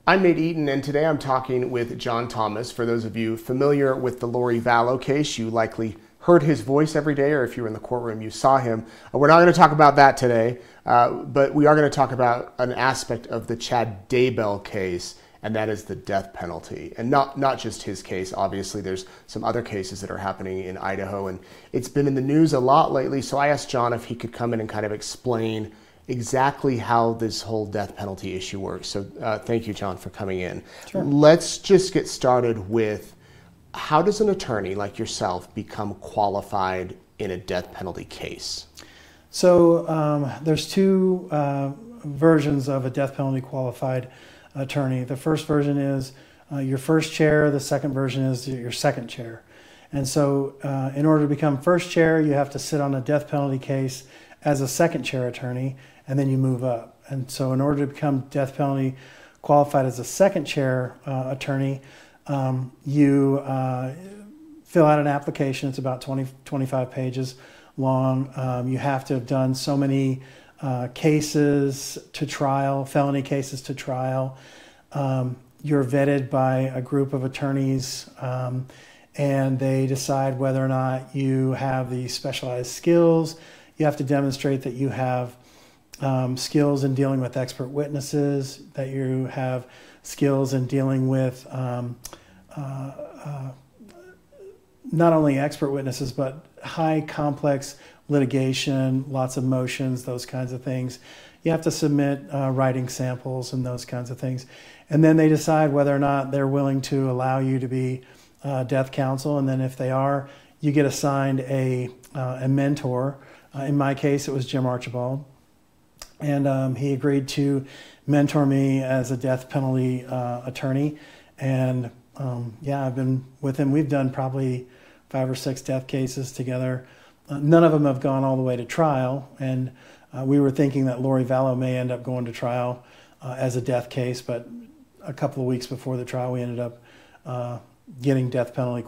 I'm Nate Eaton, and today I'm talking with John Thomas. For those of you familiar with the Lori Vallow case, you likely heard his voice every day, or if you were in the courtroom, you saw him. We're not going to talk about that today, but we are going to talk about an aspect of the Chad Daybell case, and that is the death penalty. And not just his case, obviously. There's some other cases that are happening in Idaho, and it's been in the news a lot lately, so I asked John if he could come in and kind of explain exactly how this whole death penalty issue works. So thank you, John, for coming in. Sure. Let's just get started with, how does an attorney like yourself become qualified in a death penalty case? So there's two versions of a death penalty qualified attorney. The first version is your first chair. The second version is your second chair. And so in order to become first chair, you have to sit on a death penalty case as a second chair attorney, and then you move up. And so in order to become death penalty qualified as a second chair attorney, you fill out an application. It's about 25 pages long. You have to have done so many cases to trial, felony cases to trial. You're vetted by a group of attorneys, and they decide whether or not you have the specialized skills. You have to demonstrate that you have skills in dealing with expert witnesses, that you have skills in dealing with not only expert witnesses, but high complex litigation, lots of motions, those kinds of things. You have to submit writing samples and those kinds of things. And then they decide whether or not they're willing to allow you to be death counsel. And then if they are, you get assigned a mentor. In my case, it was Jim Archibald. And he agreed to mentor me as a death penalty attorney. And yeah, I've been with him. We've done probably 5 or 6 death cases together. None of them have gone all the way to trial. And we were thinking that Lori Vallow may end up going to trial as a death case. But a couple of weeks before the trial, we ended up getting death penalty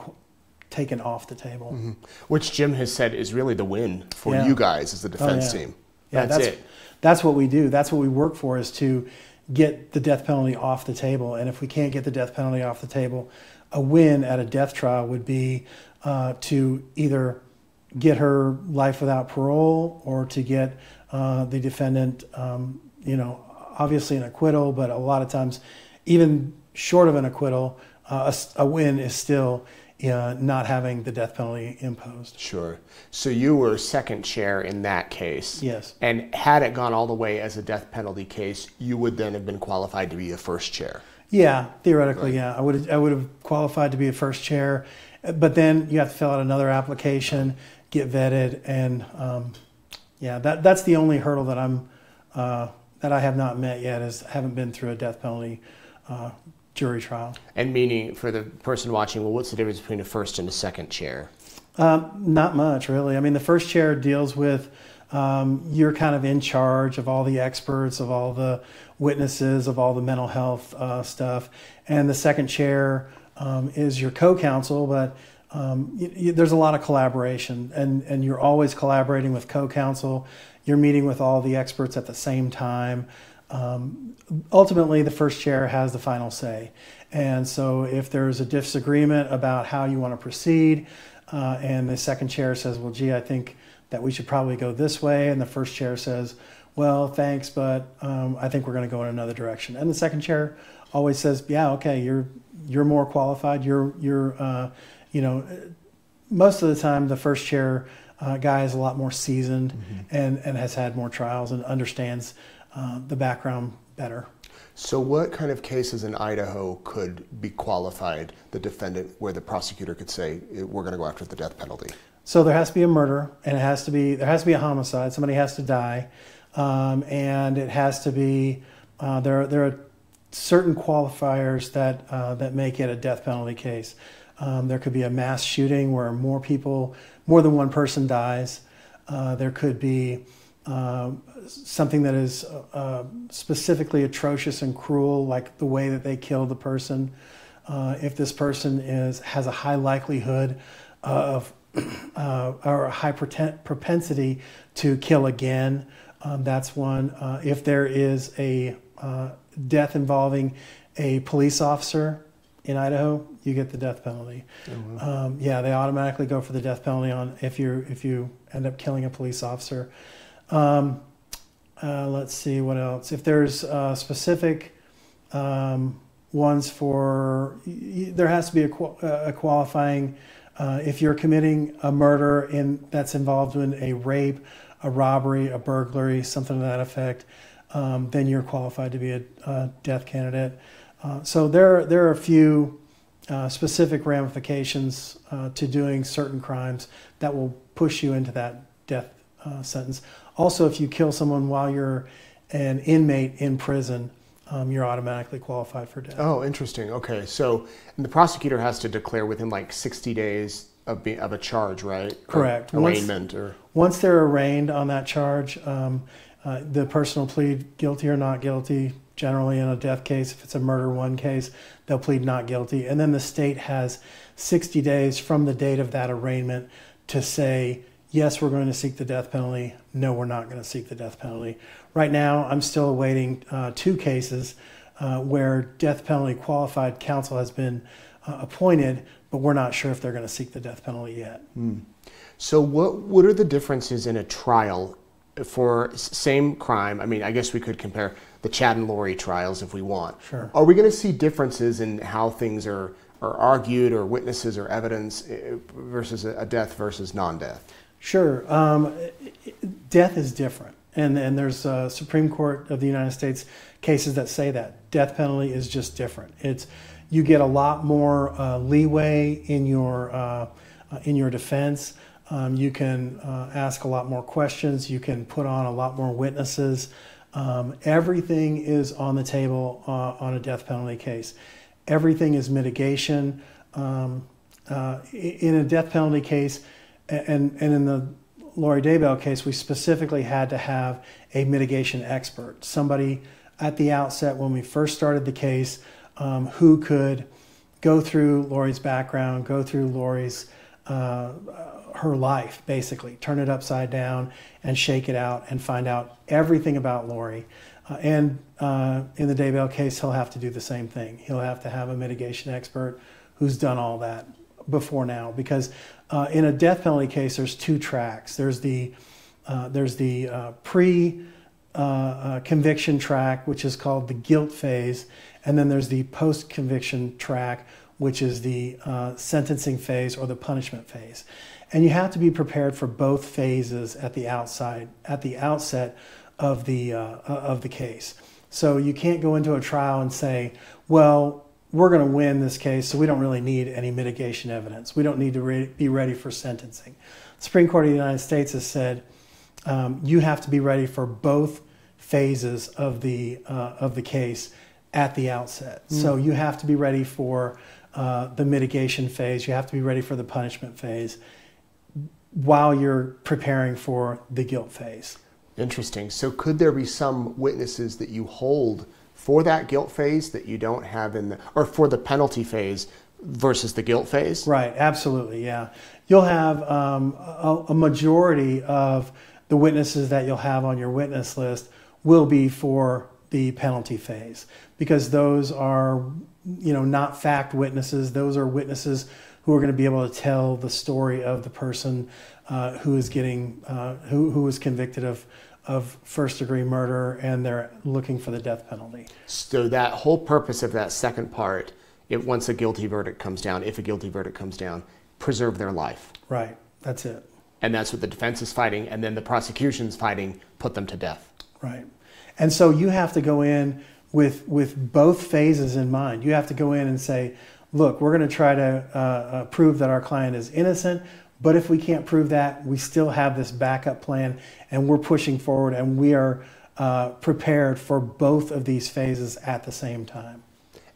taken off the table. Mm-hmm. Which Jim has said is really the win for you guys as the defense team. Yeah, that's it. That's what we do. That's what we work for, is to get the death penalty off the table. And if we can't get the death penalty off the table, a win at a death trial would be to either get her life without parole, or to get the defendant, obviously an acquittal, but a lot of times, even short of an acquittal, a win is still not having the death penalty imposed. Sure. So you were second chair in that case. Yes. And had it gone all the way as a death penalty case, you would then have been qualified to be a first chair. Yeah, theoretically, right. Yeah. I would have qualified to be a first chair, but then you have to fill out another application, get vetted, and yeah, that's the only hurdle that that I have not met yet, is haven't been through a death penalty jury trial. And meaning, for the person watching, well, what's the difference between a first and a second chair? Not much, really. I mean, the first chair deals with you're kind of in charge of all the experts, of all the witnesses, of all the mental health stuff. And the second chair is your co-counsel, but there's a lot of collaboration, and you're always collaborating with co-counsel. You're meeting with all the experts at the same time. Ultimately, the first chair has the final say. And so if there's a disagreement about how you want to proceed, and the second chair says, well, gee, I think that we should probably go this way, and the first chair says, well, thanks, but I think we're going to go in another direction. And the second chair always says, yeah, okay, you're more qualified. Most of the time, the first chair guy is a lot more seasoned, mm-hmm. and has had more trials and understands the background better. So what kind of cases in Idaho could be qualified, the defendant, where the prosecutor could say, we're going to go after the death penalty? So there has to be a murder, and there has to be a homicide. Somebody has to die, and it has to be there are certain qualifiers that make it a death penalty case. There could be a mass shooting where more than one person dies. There could be something that is specifically atrocious and cruel, like the way that they killed the person. If this person has a high likelihood of or a high propensity to kill again, that's one. If there is a death involving a police officer in Idaho, you get the death penalty. Yeah, they automatically go for the death penalty on if you end up killing a police officer. Let's see what else. If there's specific ones for, there has to be a qualifying. If you're committing a murder that's involved in a rape, a robbery, a burglary, something to that effect, then you're qualified to be a death candidate. So there are a few specific ramifications to doing certain crimes that will push you into that death sentence. Also, if you kill someone while you're an inmate in prison, you're automatically qualified for death. Oh, interesting. Okay, so and the prosecutor has to declare within like 60 days of a charge, right? Correct. Or arraignment. Once they're arraigned on that charge, the person will plead guilty or not guilty. Generally, in a death case, if it's a murder one case, they'll plead not guilty. And then the state has 60 days from the date of that arraignment to say, yes, we're going to seek the death penalty. No, we're not going to seek the death penalty. Right now, I'm still awaiting 2 cases where death penalty qualified counsel has been appointed, but we're not sure if they're going to seek the death penalty yet. So what are the differences in a trial for same crime? I mean, I guess we could compare the Chad and Lori trials if we want. Sure. Are we going to see differences in how things are argued, or witnesses or evidence versus a death versus non-death? Sure. Death is different. And there's Supreme Court of the United States cases that say that. Death penalty is just different. You get a lot more leeway in your defense. You can ask a lot more questions. You can put on a lot more witnesses. Everything is on the table on a death penalty case. Everything is mitigation. In a death penalty case, and in the Lori Daybell case, we specifically had to have a mitigation expert, somebody at the outset when we first started the case who could go through Lori's background, go through Lori's her life, basically, turn it upside down and shake it out and find out everything about Lori. And in the Daybell case, he'll have to do the same thing. He'll have to have a mitigation expert who's done all that before now, because in a death penalty case, there's 2 tracks. There's the pre-conviction track, which is called the guilt phase, and then there's the post-conviction track, which is the sentencing phase or the punishment phase. And you have to be prepared for both phases at the outset of the case. So you can't go into a trial and say, well, we're going to win this case, so we don't really need any mitigation evidence. We don't need to be ready for sentencing. The Supreme Court of the United States has said you have to be ready for both phases of the case at the outset. So you have to be ready for the mitigation phase. You have to be ready for the punishment phase while you're preparing for the guilt phase. Interesting. So could there be some witnesses that you hold for that guilt phase that you don't have or for the penalty phase versus the guilt phase? Right, absolutely, yeah. You'll have a majority of the witnesses that you'll have on your witness list will be for the penalty phase, because those are, not fact witnesses. Those are witnesses who are going to be able to tell the story of the person who is getting, who was convicted of first-degree murder, and they're looking for the death penalty. So that whole purpose of that second part, once a guilty verdict comes down, if a guilty verdict comes down, preserve their life. Right, that's it. And that's what the defense is fighting, and then the prosecution's fighting, put them to death. Right. And so you have to go in with both phases in mind. You have to go in and say, look, we're going to try to prove that our client is innocent, but if we can't prove that, we still have this backup plan, and we're pushing forward, and we are prepared for both of these phases at the same time.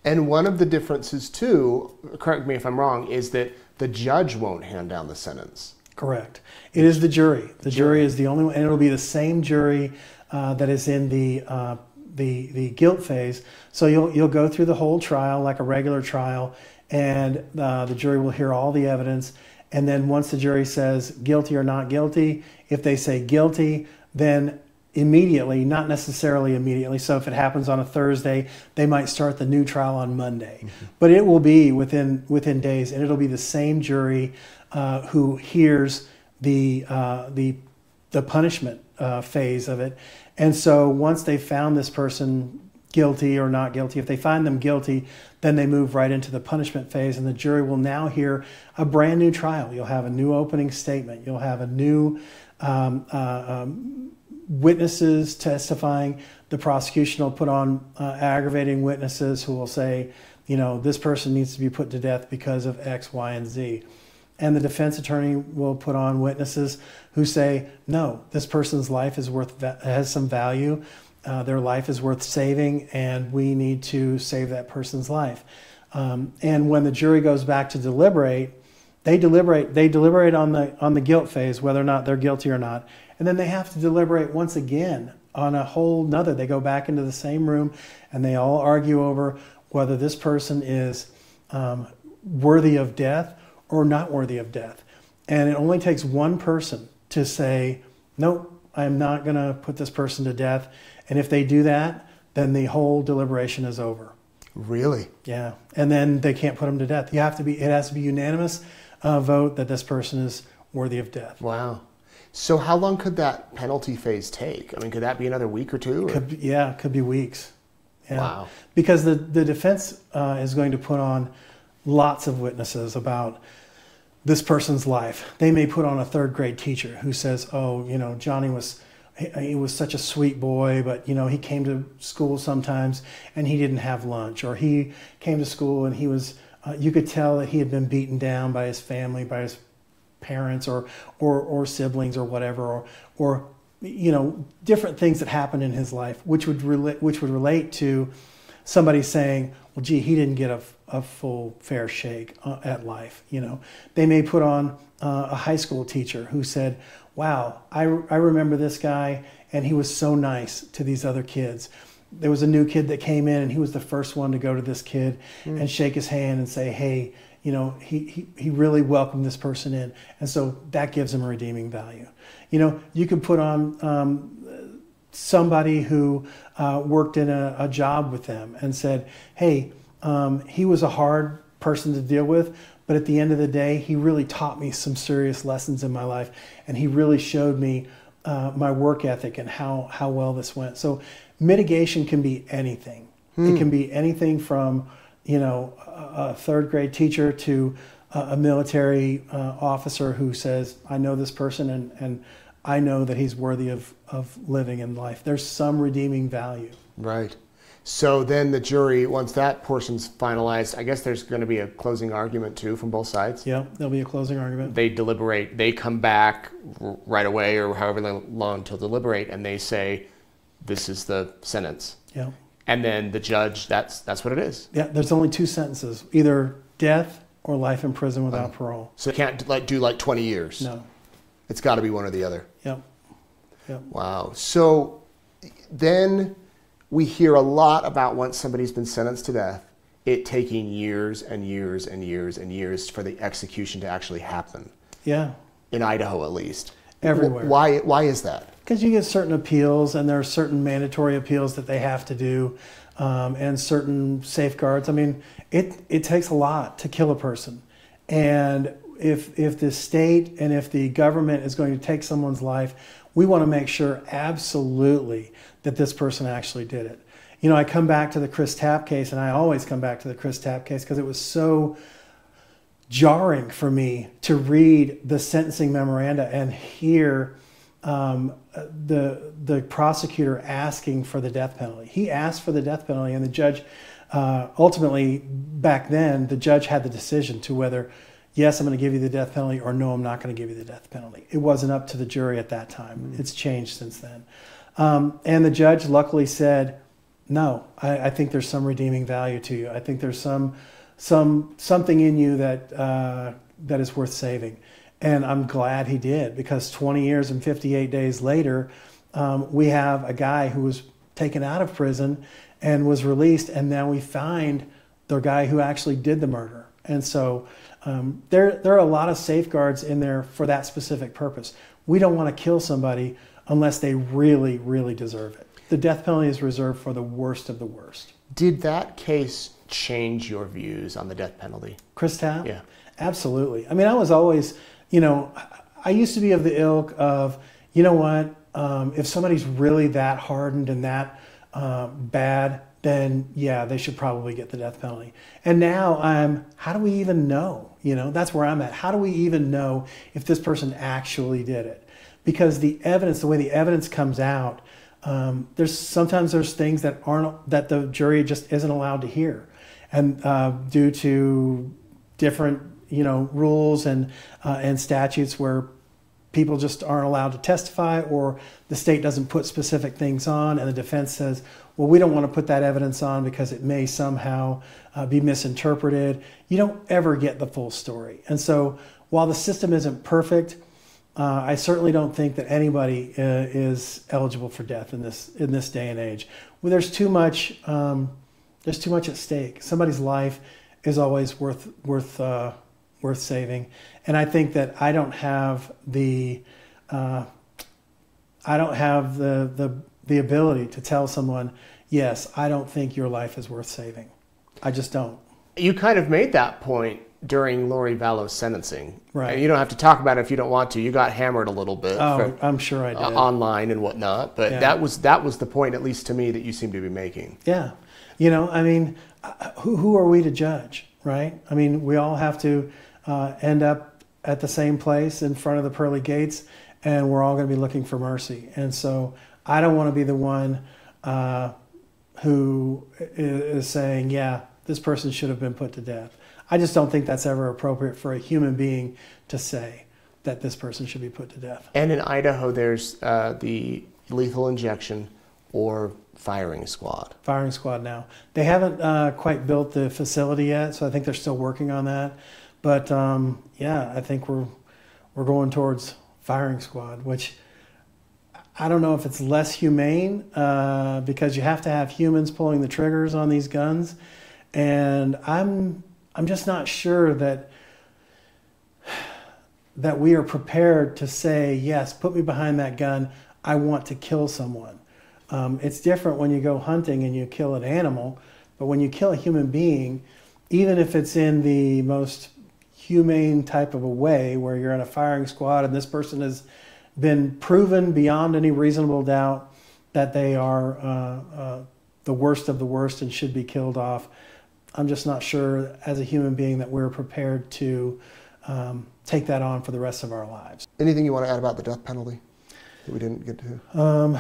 And one of the differences, too, correct me if I'm wrong, is that the judge won't hand down the sentence. Correct. It is the jury. The jury is the only one, and it'll be the same jury that is in the guilt phase. So you'll go through the whole trial like a regular trial, and the jury will hear all the evidence. And then once the jury says guilty or not guilty, if they say guilty, then immediately, not necessarily immediately. So if it happens on a Thursday, they might start the new trial on Monday. Mm-hmm. But it will be within days, and it'll be the same jury who hears the punishment phase of it. And so once they found this person guilty or not guilty, if they find them guilty, then they move right into the punishment phase, and the jury will now hear a brand new trial. You'll have a new opening statement. You'll have a new witnesses testifying. The prosecution will put on aggravating witnesses who will say, you know, this person needs to be put to death because of X, Y, and Z. And the defense attorney will put on witnesses who say, no, this person's life has some value. Their life is worth saving, and we need to save that person's life. And when the jury goes back to deliberate, they deliberate on the guilt phase, whether or not they're guilty or not. And then they have to deliberate once again on a whole nother. They go back into the same room, and they all argue over whether this person is worthy of death or not worthy of death. And it only takes one person to say, nope, I'm not going to put this person to death. And if they do that, then the whole deliberation is over. Really? Yeah. And then they can't put them to death. It has to be unanimous vote that this person is worthy of death. Wow. So how long could that penalty phase take? I mean, could that be another week or two? Or? It could be weeks. Yeah. Wow. Because the defense is going to put on lots of witnesses about this person's life. They may put on a third grade teacher who says, oh, you know, Johnny he was such a sweet boy, but, you know, he came to school sometimes and he didn't have lunch. Or he came to school and he was, you could tell that he had been beaten down by his family, by his parents or siblings or whatever, or you know, different things that happened in his life, which would relate to somebody saying, well, gee, he didn't get a full fair shake at life. You know, they may put on a high school teacher who said, wow, I remember this guy, and he was so nice to these other kids. There was a new kid that came in, and he was the first one to go to this kid and shake his hand and say, hey, you know, he really welcomed this person in. And so that gives him a redeeming value. You know, you could put on somebody who worked in a job with them and said, hey, he was a hard person to deal with, but at the end of the day, he really taught me some serious lessons in my life, and he really showed me my work ethic and how well this went. So mitigation can be anything. It can be anything from, you know, a third grade teacher to a military officer who says, I know this person and I know that he's worthy of living in life. There's some redeeming value. Right. So then the jury, once that portion's finalized, I guess there's going to be a closing argument too from both sides? Yeah, there'll be a closing argument. They deliberate, they come back right away or however long till deliberate, and they say, this is the sentence. Yeah. And then the judge, that's what it is. Yeah, there's only two sentences, either death or life in prison without parole. So you can't do 20 years? No. It's got to be one or the other. Yep. Yep. Wow. So then we hear a lot about once somebody's been sentenced to death, it taking years and years and years and years for the execution to actually happen. Yeah. In Idaho, at least. Everywhere. Why is that? Because you get certain appeals, and there are certain mandatory appeals that they have to do, and certain safeguards. I mean, it takes a lot to kill a person. And if the state and if the government is going to take someone's life, we want to make sure absolutely that this person actually did it. You know, I come back to the Chris Tapp case, and I always come back to the Chris Tapp case because it was so jarring for me to read the sentencing memoranda and hear the prosecutor asking for the death penalty. He asked for the death penalty, and the judge, ultimately, back then, the judge had the decision to whether, yes, I'm going to give you the death penalty, or no, I'm not going to give you the death penalty. It wasn't up to the jury at that time. It's changed since then. And the judge luckily said, no, I think there's some redeeming value to you. I think there's something in you that is worth saving. And I'm glad he did, because 20 years and 58 days later, we have a guy who was taken out of prison and was released, and now we find the guy who actually did the murder. And so there are a lot of safeguards in there for that specific purpose. We don't want to kill somebody unless they really, really deserve it. The death penalty is reserved for the worst of the worst. Did that case change your views on the death penalty? Chris Tapp? Yeah. Absolutely. I mean, I was always, I used to be of the ilk of, you know what, if somebody's really that hardened and that bad, then yeah, they should probably get the death penalty. And now how do we even know? That's where I'm at. How do we even know if this person actually did it? Because the way the evidence comes out, sometimes there's things that the jury just isn't allowed to hear, and due to different rules and statutes where people just aren't allowed to testify, or the state doesn't put specific things on, and the defense says, well, we don't want to put that evidence on because it may somehow be misinterpreted. You don't ever get the full story. And so while the system isn't perfect, I certainly don't think that anybody is eligible for death in this day and age. Well, there's too much at stake. Somebody's life is always worth saving, and I think that I don't have the ability to tell someone, yes, I don't think your life is worth saving. I just don't. You kind of made that point during Lori Vallow's sentencing. Right. And you don't have to talk about it if you don't want to. You got hammered a little bit. I'm sure I did. Online and whatnot. But that was the point, at least to me, that you seem to be making. Yeah. I mean, who are we to judge, right? I mean, we all have to end up at the same place in front of the pearly gates, and we're all going to be looking for mercy. And so I don't want to be the one who is saying, yeah, this person should have been put to death. I just don't think that's ever appropriate for a human being to say that this person should be put to death. And in Idaho, there's the lethal injection or firing squad. Firing squad now. They haven't quite built the facility yet, so I think they're still working on that. But yeah, I think we're going towards firing squad, which I don't know if it's less humane because you have to have humans pulling the triggers on these guns, and I'm just not sure that we are prepared to say, yes, put me behind that gun, I want to kill someone. It's different when you go hunting and you kill an animal, but when you kill a human being, even if it's in the most humane type of a way where you're in a firing squad and this person has been proven beyond any reasonable doubt that they are the worst of the worst and should be killed off, I'm just not sure as a human being that we're prepared to take that on for the rest of our lives. Anything you want to add about the death penalty that we didn't get to?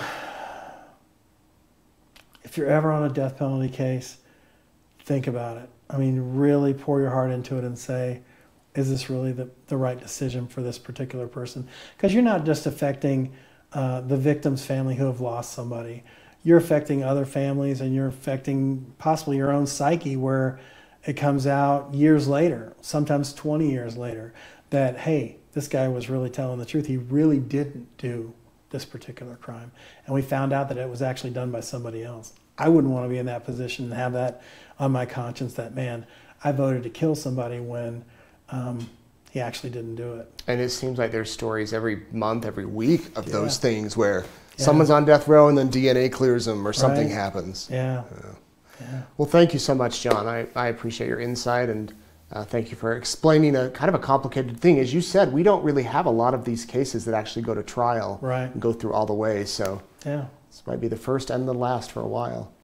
If you're ever on a death penalty case, think about it. I mean, really pour your heart into it and say, is this really the right decision for this particular person? Because you're not just affecting the victim's family who have lost somebody. You're affecting other families, and you're affecting possibly your own psyche, where it comes out years later, sometimes 20 years later, that, hey, this guy was really telling the truth. He really didn't do this particular crime. And we found out that it was actually done by somebody else. I wouldn't want to be in that position and have that on my conscience that, man, I voted to kill somebody when he actually didn't do it. And it seems like there's stories every month, every week of those things where someone's on death row and then DNA clears them or something happens. Yeah. Well, thank you so much, John. I appreciate your insight, and thank you for explaining a kind of a complicated thing. As you said, we don't really have a lot of these cases that actually go to trial and go through all the way. So this might be the first and the last for a while.